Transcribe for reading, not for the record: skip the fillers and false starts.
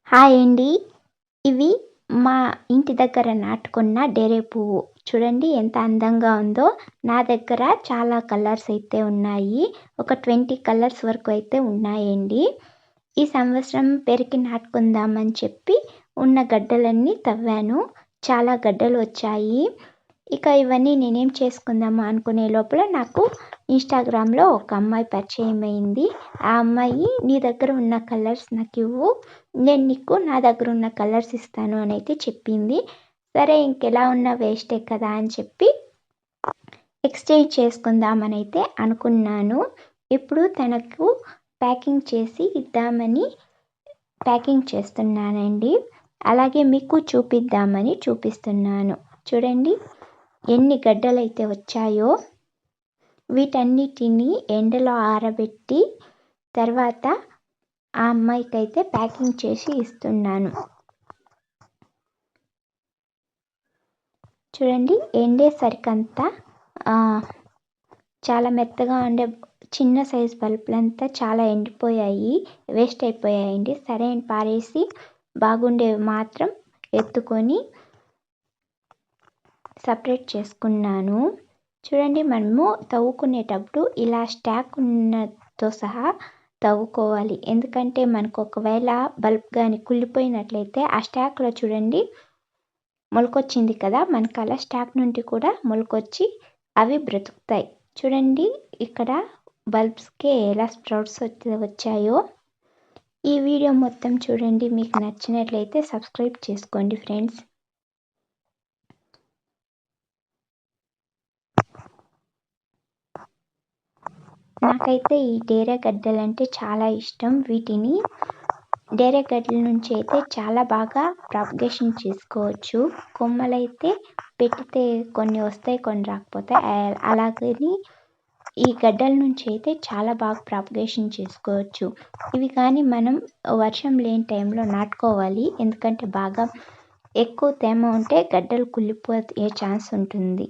Hi అండి. ఇవి మా ఇంటి దగ్గర నాటుకున్న డేరే పువ్వు. చూడండి ఎంత అందంగా ఉందో. నా దగ్గర చాలా కలర్స్ అయితే ఉన్నాయి. ఒక 20 కలర్స్ వరకు అయితే ఉన్నాయండి. ఈ సంవత్సరం పెరికి నాటుకుందామని చెప్పి ఉన్న గడ్డలన్నీ తవ్వాను. చాలా గడ్డలు వచ్చాయి. ఇక ఇవన్నీ నేనేం చేసుకుందామా అనుకునే లోపల నాకు ఇన్‌స్టాగ్రామ్‌లో ఒక అమ్మాయి పరిచయం అయింది. ఆ అమ్మాయి "నీ దగ్గర ఉన్న కలర్స్ నాకివ్వు. నేను నీకు నా దగ్గర ఉన్న కలర్స్ ఇస్తాను" అని అయితే చెప్పింది. సరే ఇంకెలా ఉన్నా వేస్టే కదా అని చెప్పి ఎక్స్‌చేంజ్ చేసుకుందామని అయితే అనుకున్నాను. ఇప్పుడు తనకు ప్యాకింగ్ చేసి ఇద్దామని ప్యాకింగ్ చేస్తున్నానండి. అలాగే మీకు చూపిద్దామని చూపిస్తున్నాను. చూడండి ఎన్ని గడ్డలైతే వచ్చాయో. వీటన్నిటిని ఎండలో ఆరబెట్టి తర్వాత ఆ అమ్మాయికైతే ప్యాకింగ్ చేసి ఇస్తున్నాను. చూడండి ఎండేసరికంతా చాలా మెత్తగా ఉండే చిన్న సైజ్ బల్బులంతా చాలా ఎండిపోయాయి, వేస్ట్ అయిపోయాయండి. సరే అని పారేసి బాగుండేవి మాత్రం ఎత్తుకొని సపరేట్ చేసుకున్నాను. చూడండి మనము తవ్వుకునేటప్పుడు ఇలా స్టాక్ ఉన్నతో సహా తవ్వుకోవాలి. ఎందుకంటే మనకు ఒకవేళ బల్బ్ కానీ కుళ్ళిపోయినట్లయితే ఆ స్టాక్‌లో చూడండి మొలకొచ్చింది కదా, మనకు అలా స్టాక్ నుండి కూడా మొలకొచ్చి అవి బ్రతుకుతాయి. చూడండి ఇక్కడ బల్బ్స్‌కి ఎలా స్ప్రౌట్స్ వచ్చాయో. ఈ వీడియో మొత్తం చూడండి. మీకు నచ్చినట్లయితే సబ్స్క్రైబ్ చేసుకోండి ఫ్రెండ్స్. నాకైతే ఈ డేరే గడ్డలంటే చాలా ఇష్టం. వీటిని డేరే గడ్డల నుంచి అయితే చాలా బాగా ప్రాపగేషన్ చేసుకోవచ్చు. కొమ్మలైతే పెట్టితే కొన్ని వస్తాయి, కొన్ని రాకపోతాయి. అలాగని ఈ గడ్డల నుంచి అయితే చాలా బాగా ప్రాపగేషన్ చేసుకోవచ్చు. ఇవి కానీ మనం వర్షం లేని టైంలో నాటుకోవాలి. ఎందుకంటే బాగా ఎక్కువ తేమ ఉంటే గడ్డలు కుళ్ళిపోయే ఛాన్స్ ఉంటుంది.